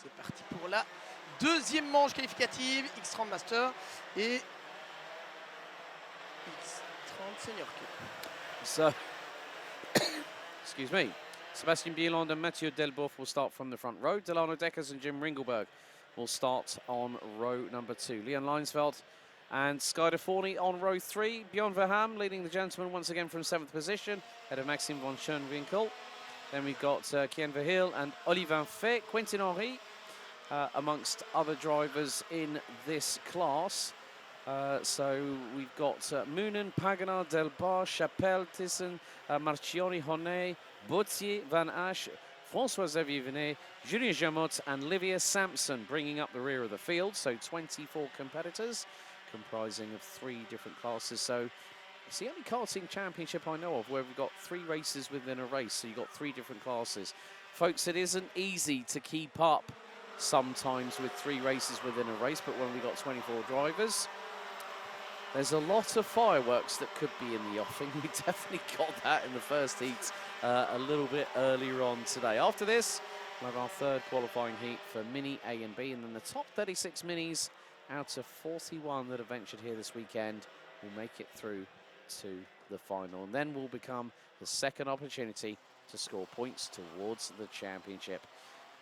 C'est parti pour la deuxième manche qualificative, X30 Master et X30 Senior Cup. So, excuse me, Sebastian Bieland and Mathieu Delboeuf will start from the front row. Delano Deckers and Jim Ringelberg will start on row number 2. Leon Leinsveld and Skyder Forney on row 3. Bjorn Verham leading the gentlemen once again from 7th position, ahead of Maxime von Schoenwinkel. Then we've got Kian Verheul and Olivain Fay, Quentin Henry, amongst other drivers in this class. So we've got Moonen, Pagana, Delbar, Chapelle, Thyssen, Marchioni, Honnet, Bautier, Van Asch, François-Xavier Venet, Julien Jamot and Livia Sampson bringing up the rear of the field. So 24 competitors comprising of 3 different classes. So it's the only karting championship I know of where we've got 3 races within a race. So you've got 3 different classes. Folks, it isn't easy to keep up sometimes with 3 races within a race, but when we've got 24 drivers, there's a lot of fireworks that could be in the offing. We definitely got that in the first heat a little bit earlier on today. After this, we'll have our 3rd qualifying heat for Mini A and B, and then the top 36 Minis out of 41 that have ventured here this weekend will make it through to the final, and then will become the 2nd opportunity to score points towards the championship.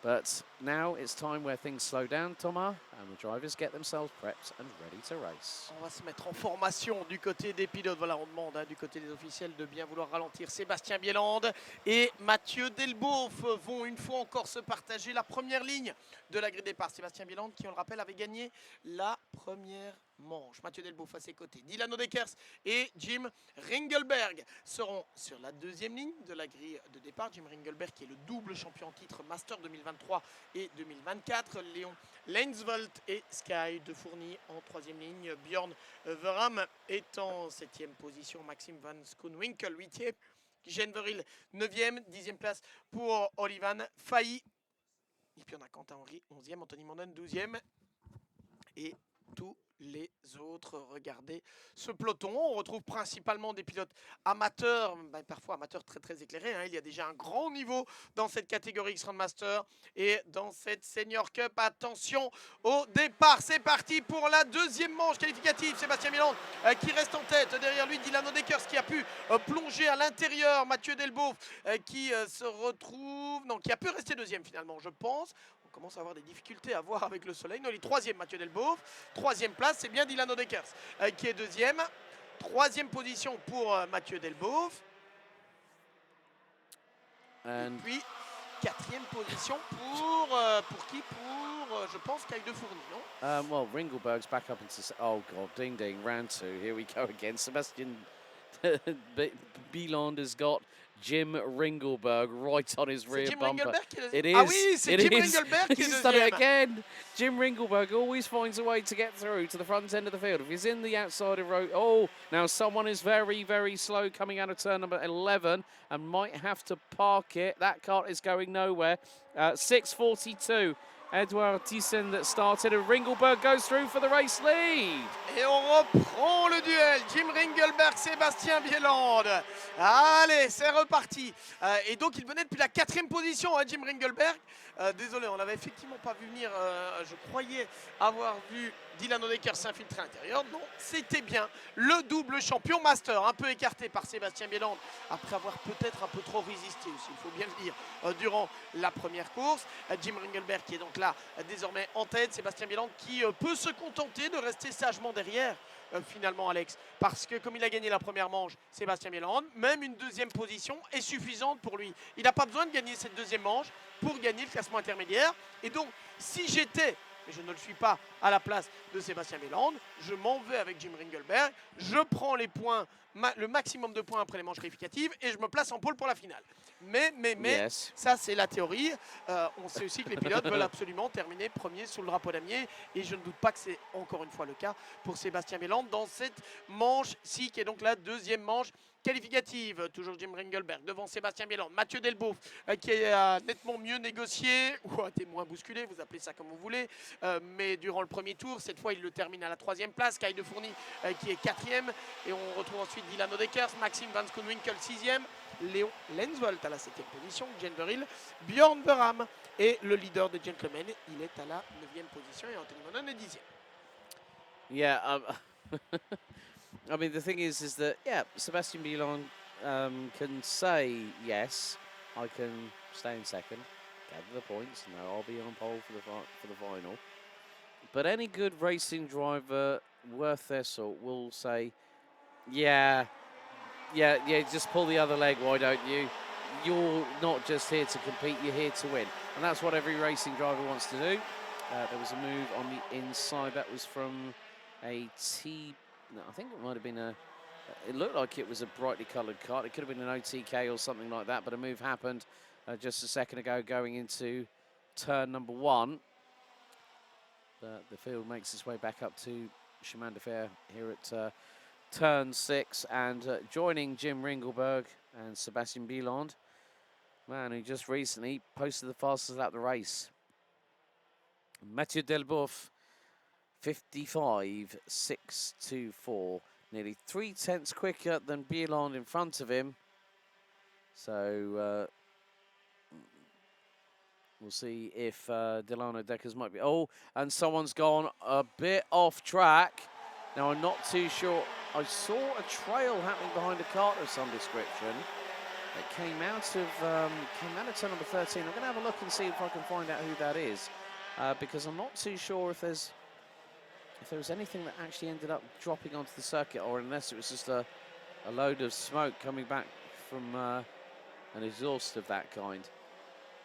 But now it's time where things slow down, Thomas, and the drivers get themselves prepped and ready to race. On va se mettre en formation du côté des pilotes. Voilà, on demande du côté des officiels de bien vouloir ralentir. Sébastien Bieland et Mathieu Delboeuf vont une fois encore se partager la première ligne de la grille de départ. Sébastien Bieland, qui on le rappelle, avait gagné la première manche. Mathieu Delboeuf à ses côtés. Dylan Odekers et Jim Ringelberg seront sur la 2e ligne de la grille de départ. Jim Ringelberg qui est le double champion en titre Master 2023 et 2024. Léon Leinsveld et Sky de Fourny en 3e ligne. Bjorn Verham est en 7e position. Maxime van Schoonwinkel 8e. Jean Verheul 9e. 10e place pour Olivan Failly. Et puis on a Quentin Henry 11e. Anthony Monden 12e. Et tous les autres, regardez ce peloton. On retrouve principalement des pilotes amateurs, parfois amateurs très éclairés. Il y a déjà un grand niveau dans cette catégorie X30 Master et dans cette Senior Cup. Attention au départ, c'est parti pour la 2e manche qualificative. Sébastien Bieland qui reste en tête. Derrière lui, Dylan Odekers qui a pu plonger à l'intérieur. Mathieu Delboeuf qui se retrouve... Non, qui a pu rester 2e finalement, je pense. On commence à avoir des difficultés à voir avec le soleil. Non, il est 3e, Mathieu Delboeuf. 3e place, c'est bien Dylan Odekers qui est 2e. 3e position pour Mathieu Delboeuf. Et puis 4e position pour qui? Pour, je pense, Kyle de Fourny, non? Well, Ringelberg's back up into... Oh, God, ding, ding, round 2. Here we go again. Sebastian Bieland has got Jim Ringelberg right on his rear bumper. It is. Ah oui, c'est Jim Ringelberg qui est He's done it deuxième. again. Jim Ringelberg always finds a way to get through to the front end of the field. If he's in the outside of row... Oh, now someone is very slow coming out of turn number 11 and might have to park it. That cart is going nowhere. 6:42. Edouard Thyssen that started, and Ringelberg goes through for the race lead. Et on reprend le duel. Jim Ringelberg, Sébastien Bieland. Allez, c'est reparti. Et donc il venait depuis la 4e position, Jim Ringelberg. Désolé, on l'avait effectivement pas vu venir. Je croyais avoir vu Dylan Odekers s'infiltrer à l'intérieur. Non, c'était bien le double champion Master. Un peu écarté par Sébastien Bieland après avoir peut-être un peu trop résisté aussi, il faut bien le dire, durant la première course. Jim Ringelberg qui est donc là désormais en tête. Sébastien Bieland qui peut se contenter de rester sagement derrière finalement, Alex, parce que comme il a gagné la première manche, Sébastien Bieland, même une 2e position est suffisante pour lui. Il n'a pas besoin de gagner cette 2e manche pour gagner le classement intermédiaire. Et donc, si j'étais, et je ne le suis pas, à la place de Sébastien Bieland, je m'en vais avec Jim Ringelberg, je prends les points, le maximum de points après les manches qualificatives et je me place en pôle pour la finale. Mais, Yes. ça c'est la théorie. On sait aussi que les pilotes veulent absolument terminer premier sous le drapeau damier et je ne doute pas que c'est encore une fois le cas pour Sébastien Bieland dans cette manche-ci qui est donc la 2e manche qualificative. Toujours Jim Ringelberg devant Sébastien Bieland. Mathieu Delboeuf qui a nettement mieux négocié ou a été moins bousculé, vous appelez ça comme vous voulez, mais durant le premier tour, cette fois il le termine à la 3e place. Kyle de Fourny qui est 4e et on retrouve ensuite Dylan Odekers, Maxime van Schoonwinkel 6e. Léon Lensvold à la 7e position, Genveril, Bjorn Berham. Et le leader de Gentlemen, il est à la 9e position et Anthony Monon est 10e. Yeah, I mean, the thing is that, yeah, Sebastian Bielan can say, yes, I can stay in second, gather the points, no, I'll be on pole for the final. But any good racing driver worth their salt will say, yeah, just pull the other leg, why don't you? You're not just here to compete, you're here to win. And that's what every racing driver wants to do. There was a move on the inside. That was from a no, I think it might have been it looked like it was a brightly coloured cart. It could have been an OTK or something like that, but a move happened just a second ago going into turn number 1. But the field makes its way back up to Chemin de Fer here at turn 6, and joining Jim Ringelberg and Sebastian Bieland, man who just recently posted the fastest lap of the race. Mathieu Delboeuf, 55.624, nearly 3/10 quicker than Bieland in front of him. So we'll see if Delano Deckers might be. Oh, and someone's gone a bit off track. Now, I'm not too sure. I saw a trail happening behind a cart of some description. It came out of turn number 13. I'm going to have a look and see if I can find out who that is, because I'm not too sure if there was anything that actually ended up dropping onto the circuit, or unless it was just a load of smoke coming back from an exhaust of that kind.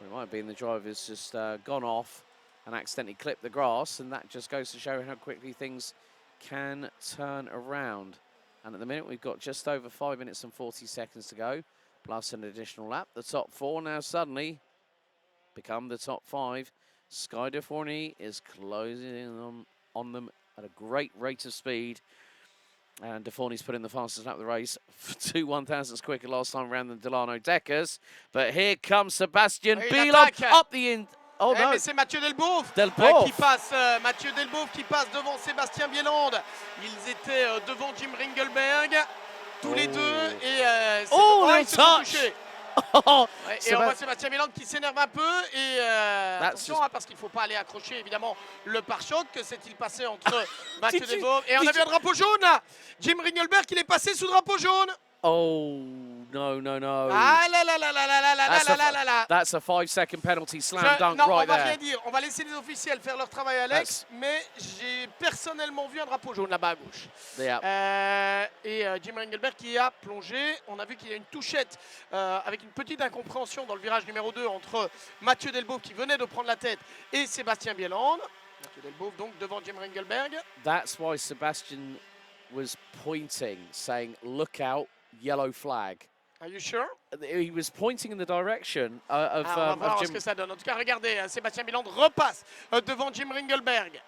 It might have been the driver's just gone off and accidentally clipped the grass, and that just goes to show how quickly things can turn around. And at the minute, we've got just over 5 minutes and 40 seconds to go, plus an additional lap. The top 4 now suddenly become the top 5. Sky de Fourny is closing in on them at a great rate of speed. And de Fourny's put in the fastest lap of the race, 2 1,000ths quicker last time around than Delano Deckers. But here comes Sebastian Bieland up the in. Oh no, mais c'est Mathieu Delboeuf, qui passe. Mathieu Delboeuf qui passe devant Sébastien Bieland. Ils étaient devant Jim Ringelberg, tous les deux. Et ils se sont touchés. Et on voit Sébastien Bieland qui s'énerve un peu. Et attention, parce qu'il ne faut pas aller accrocher évidemment le pare-choc. Que s'est-il passé entre Mathieu Delboeuf et on a vu un drapeau jaune là. Jim Ringelberg, il est passé sous drapeau jaune. Oh, no. Ah là là là là là là là là là là. That's a 5-second penalty slam dunk non, right there. On va rien dire. On va laisser les officiels faire leur travail, Alex. Mais j'ai personnellement vu un drapeau jaune là-bas à gauche. Yeah. Et Jim Ringelberg qui a plongé. On a vu qu'il y a une touchette avec une petite incompréhension dans le virage numéro 2 entre Mathieu Delboeuf qui venait de prendre la tête et Sébastien Bieland. Mathieu Delboeuf donc devant Jim Ringelberg. That's why Sebastian was pointing, saying, look out. Yellow flag. Are you sure? He was pointing in the direction of on va voir Jim. ce que ça donne. En tout cas, regardez, Sébastien Bieland repasse devant Jim Ringelberg.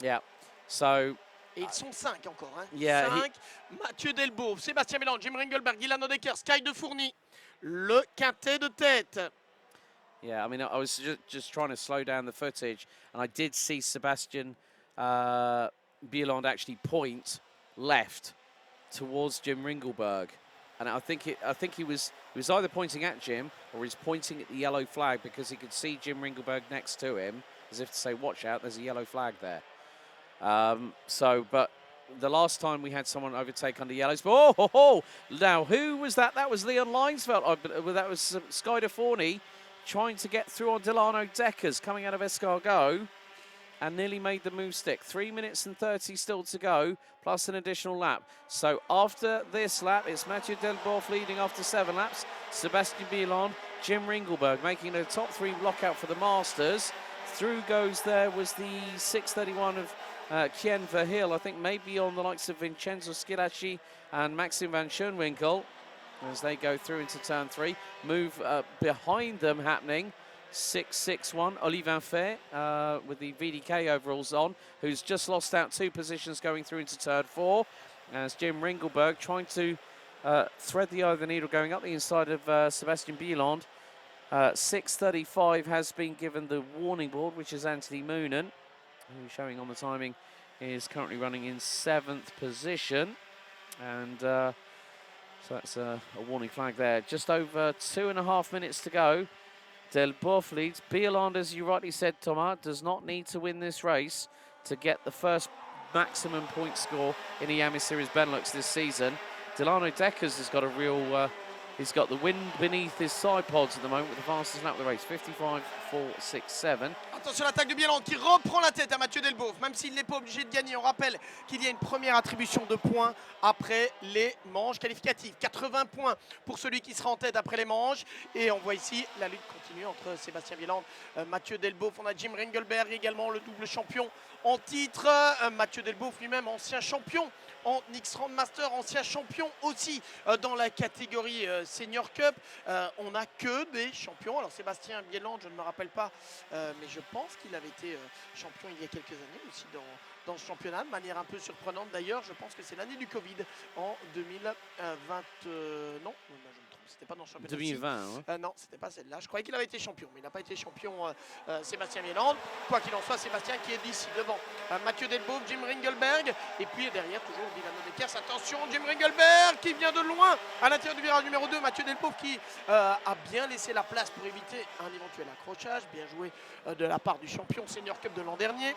Yeah. So. Et ils sont 5 encore. Hein. Yeah. 5. Mathieu Delboeuf, Sébastien Bieland, Jim Ringelberg, Delano Deckers, Sky de Fourny. Le quintet de tête. Yeah, I mean, I was just trying to slow down the footage, and I did see Sebastian Bieland actually point left towards Jim Ringelberg. And I think he was either pointing at Jim or he's pointing at the yellow flag because he could see Jim Ringelberg next to him, as if to say, watch out, there's a yellow flag there. But the last time we had someone overtake under yellows, now who was that? That was Leon Leinsfeld. That was Sky de Fourny trying to get through on Delano Deckers coming out of Escargot and nearly made the move stick. 3 minutes and 30 still to go, plus an additional lap. So after this lap, it's Mathieu Delboeuf leading after 7 laps. Sebastian Bieland, Jim Ringelberg making the top 3 lockout for the Masters. Through goes there was the 631 of Kien Verheul, I think maybe on the likes of Vincenzo Schilacci and Maxim van Schoenwinkel as they go through into turn 3. Move behind them happening. 661, Olivier Fair with the VDK overalls on, who's just lost out 2 positions going through into turn 4. As Jim Ringelberg trying to thread the eye of the needle going up the inside of Sebastian Bieland. 6:35 has been given the warning board, which is Anthony Moonen, who's showing on the timing, is currently running in 7th position. And So that's a warning flag there. Just over 2.5 minutes to go. Delboeuf leads. Bieland, as you rightly said, Thomas, does not need to win this race to get the first maximum point score in the Yami Series Benelux this season. Delano Deckers has got a real, he's got the wind beneath his side pods at the moment with the fastest lap of the race, 55.467. Attention à l'attaque de Bieland qui reprend la tête à Mathieu Delboeuf, même s'il n'est pas obligé de gagner. On rappelle qu'il y a une première attribution de points après les manches qualificatives. 80 points pour celui qui sera en tête après les manches. Et on voit ici la lutte continue entre Sébastien Bieland, Mathieu Delboeuf. On a Jim Ringelberg également, le double champion en titre. Mathieu Delboeuf lui-même, ancien champion en X30 Master, ancien champion aussi dans la catégorie Senior Cup. On n'a que des champions. Alors Sébastien Bieland, je ne me rappelle pas, mais je pense qu'il avait été champion il y a quelques années aussi dans ce championnat, de manière un peu surprenante d'ailleurs. Je pense que c'est l'année du Covid en 2020. Non, je me trompe, c'était pas dans le championnat. 2020, hein. Non, c'était pas celle-là. Je croyais qu'il avait été champion, mais il n'a pas été champion, Sébastien Bieland. Quoi qu'il en soit, Sébastien qui est d'ici devant Mathieu Delboeuf, Jim Ringelberg, et puis derrière toujours Dilano Deckers. Attention, Jim Ringelberg qui vient de loin à l'intérieur du virage numéro 2. Mathieu Delboeuf qui a bien laissé la place pour éviter un éventuel accrochage. Bien joué de la part du champion Senior Cup de l'an dernier.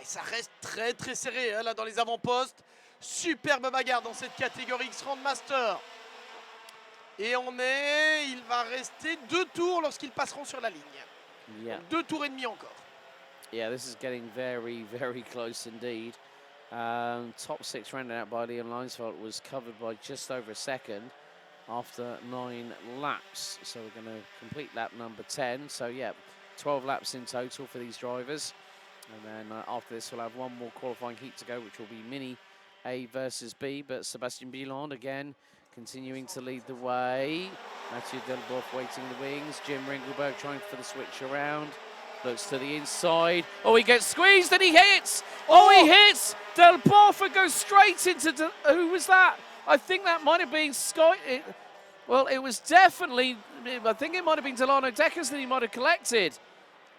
Et ça reste très très serré là dans les avant-postes. Superbe bagarre dans cette catégorie X30 Master. Et il va rester 2 tours lorsqu'ils passeront sur la ligne. Yeah. Donc 2 tours et demi encore. Yeah, this is getting very, very close indeed. Top 6 rounded out by Leon Leinsfeld was covered by just over a second after 9 laps. So we're going to complete lap number 10. So yeah, 12 laps in total for these drivers. And then after this, we'll have one more qualifying heat to go, which will be Mini A versus B. But Sébastien Bieland again continuing to lead the way. Mathieu Delboeuf waiting in the wings. Jim Ringelberg trying for the switch around. Looks to the inside. Oh, he gets squeezed and he hits. Oh, he hits. Delboeuf goes straight into... who was that? I think that might have been Scott. Well, it was definitely... I think it might have been Delano Deckers that he might have collected.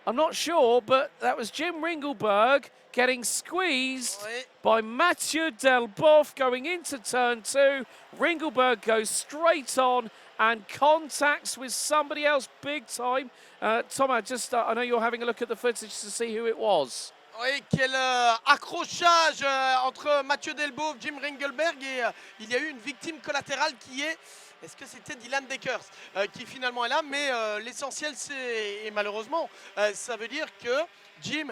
I'm not sure, but that was Jim Ringelberg getting squeezed by Mathieu Delboeuf going into turn 2. Ringelberg goes straight on and contacts with somebody else big time. Thomas, I know you're having a look at the footage to see who it was. Oui, quel accrochage entre Mathieu Delboeuf, Jim Ringelberg et il y a eu une victime collatérale qui est... Est-ce que c'était Dylan Deckers qui finalement est là? Mais l'essentiel, c'est, et malheureusement, ça veut dire que Jim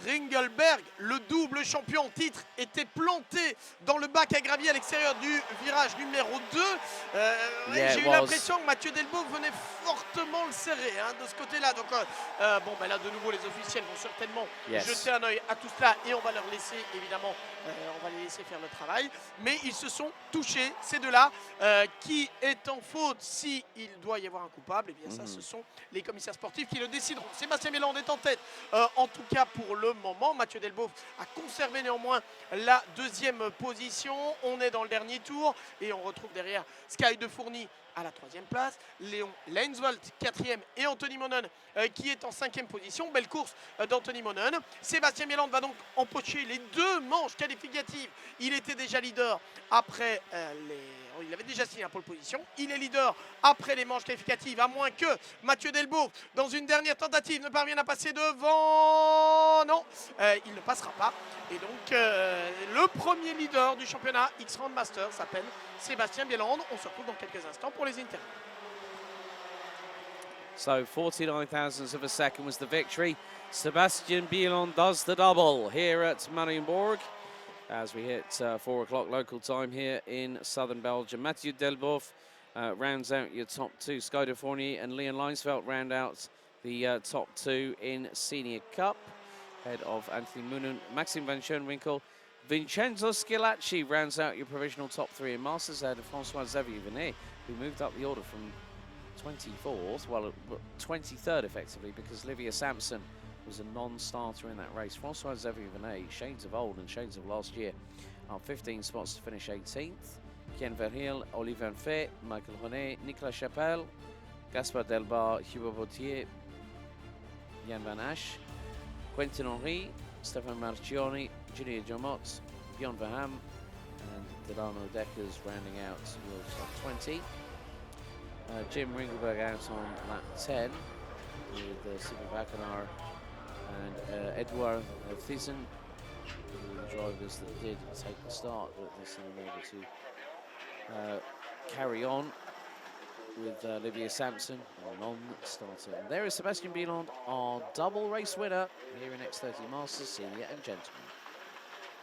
Ringelberg, le double champion en titre, était planté dans le bac à gravier à l'extérieur du virage numéro 2. J'ai eu l'impression que Mathieu Delboeuf venait fortement le serrer de ce côté-là. Donc bon, ben là de nouveau les officiels vont certainement jeter un œil à tout cela et on va leur laisser évidemment, on va les laisser faire le travail. Mais ils se sont touchés, ces deux-là. Qui est en faute s'il doit y avoir un coupable? Et bien ça, ce sont les commissaires sportifs qui le décideront. Sébastien Bieland est en tête, en tout cas pour le moment. Mathieu Delboeuf a conservé néanmoins la 2e position. On est dans le dernier tour et on retrouve derrière Sky de Fourny à la 3e place, Léon Leinswald 4e et Anthony Monon qui est en 5e position. Belle course d'Anthony Monon. Sébastien Bieland va donc empocher les 2 manches qualificatives. Il était déjà leader après il avait déjà signé la pole position. Il est leader après les manches qualificatives, à moins que Mathieu Delboeuf, dans une dernière tentative, ne parvienne à passer devant. Non, il ne passera pas. Et donc, le premier leader du championnat X30 Master s'appelle Sébastien Bieland. On se retrouve dans quelques instants pour les interviews. So 49 thousandths of a second was the victory. Sébastien Bieland does the double here at Mariembourg as we hit 4 o'clock local time here in southern Belgium. Mathieu Delboeuf rounds out your top 2. Sky de Fournier and Leon Leinsfeld round out the top 2 in Senior Cup. Head of Anthony Moonen, Maxime Van Schoenwinkel. Vincenzo Schilacci rounds out your provisional top 3 in Masters ahead of François Xavier-Venet, who moved up the order from 24th, well, 23rd effectively, because Livia Sampson was a non-starter in that race. François Xavier-Venet, shades of old and shades of last year, are 15 spots to finish 18th. Ken Verheul, Olivier Fay, Michael René, Nicolas Chapelle, Gaspard Delbar, Hubert Bautier, Jan Van Asch, Quentin Henry, Stefan Marchioni, Junior Jomot, Bjorn Verham, and Delano Deckers rounding out your top 20. Jim Ringelberg out on lap 10 with Sibyl Bakanar and Edouard Thiessen, the drivers that did take the start, but this time able to carry on with Olivia Sampson, non-starter. And there is Sebastian Bieland, our double race winner here in X30 Masters, senior and gentlemen.